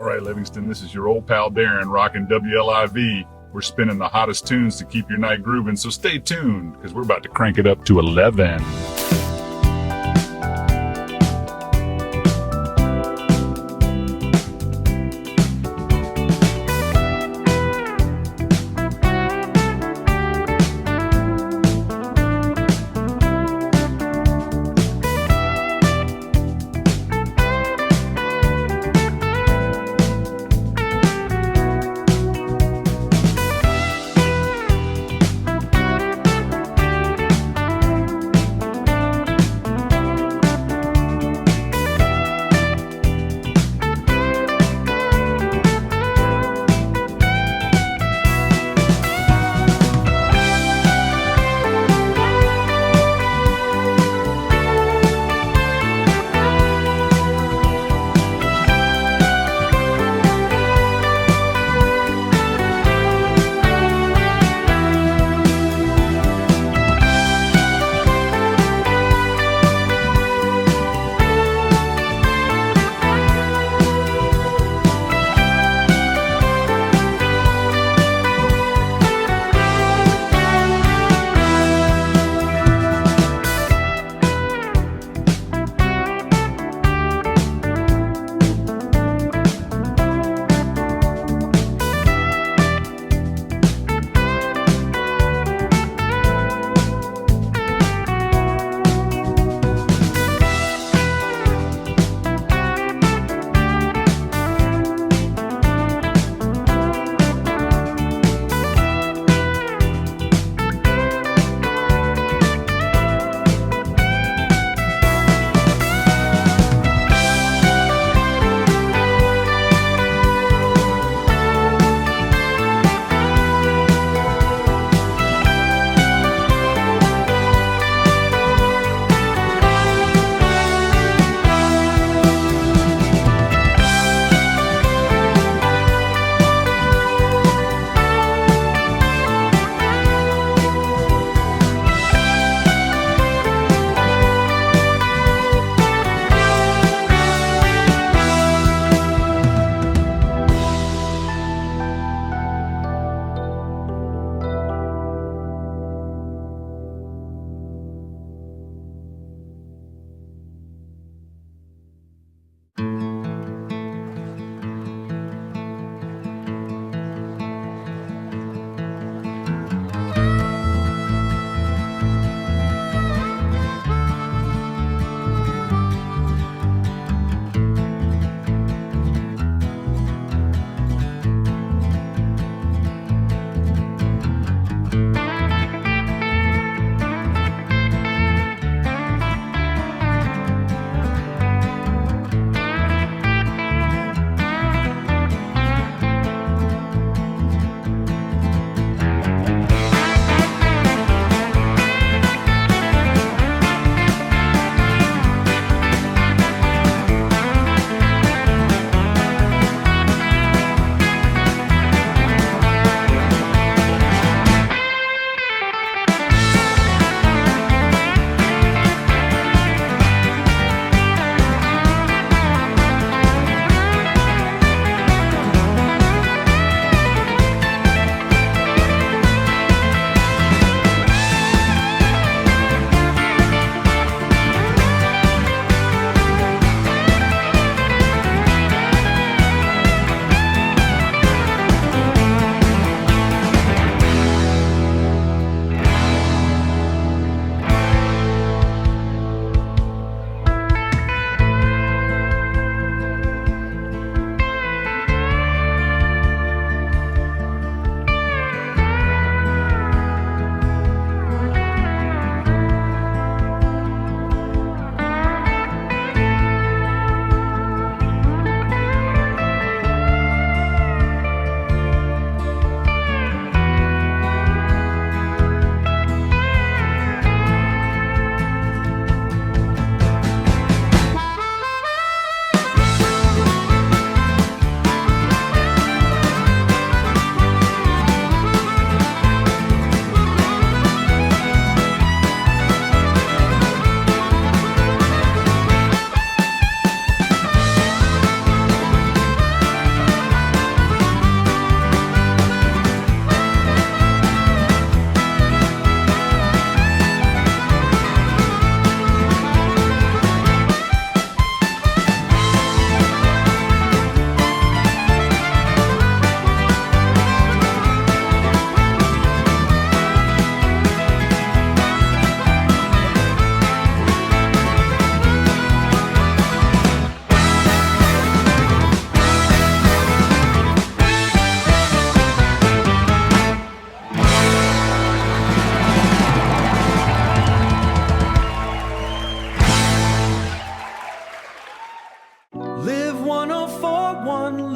All right, Livingston, this is your old pal Darren rocking WLIV. We're spinning the hottest tunes to keep your night grooving, so stay tuned because we're about to crank it up to 11.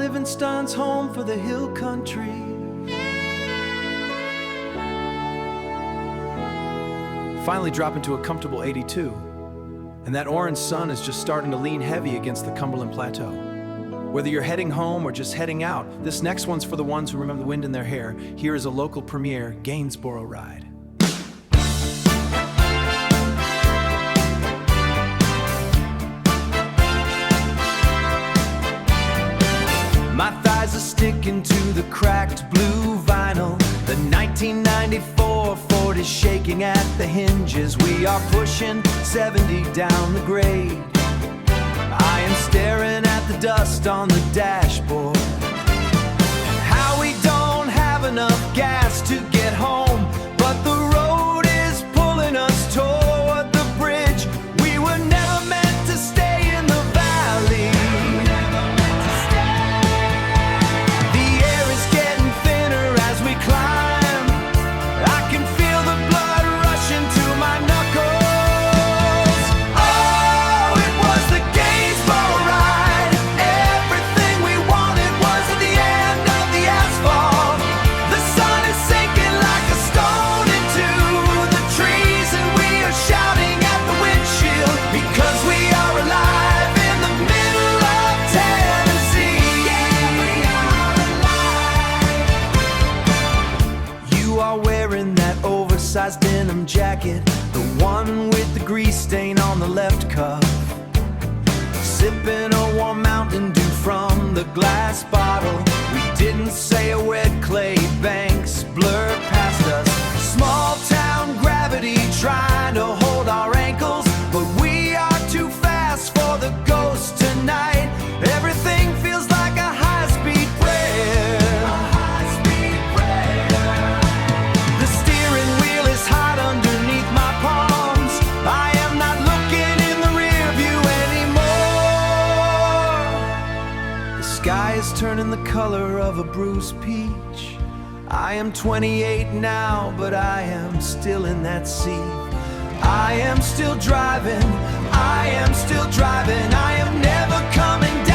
Livingston's home for the hill country. Finally dropping to a comfortable 82. And that orange sun is just starting to lean heavy against the Cumberland plateau. Whether you're heading home or just heading out, this next one's for the ones who remember the wind in their hair. Here is a local premiere Gainsborough ride. My thighs are sticking to the cracked blue vinyl. The 1994 Ford is shaking at the hinges. We are pushing 70 down the grade. I am staring at the dust on the dashboard. How we don't have enough gas to get home, but the road is pulling us toward the bridge. We were never meant to stay in the valley. The air is getting thinner as we climb. I can feel the blood rushing to my knuckles. Oh, it was the Gainsborough ride. Everything we wanted was at the end of the asphalt. The sun is sinking like a stone into the trees, and we are shouting at the windshield because we are alive in the middle of Tennessee. You are wearing that oversized denim jacket, the one with the grease stain on the left cuff. Sipping a warm Mountain Dew from the glass bottle. We didn't say a word, clay banks blur past us. Small town gravity trying to hold our ankles, but we are too fast for the ghost tonight. Everything feels like a high-speed prayer. The steering wheel is hot underneath my palms. I am not looking in the rear view anymore. The sky is turning the color of a bruised peach. I am 28 now, but I am still in that seat. I am still driving, I am still driving, I am never coming down.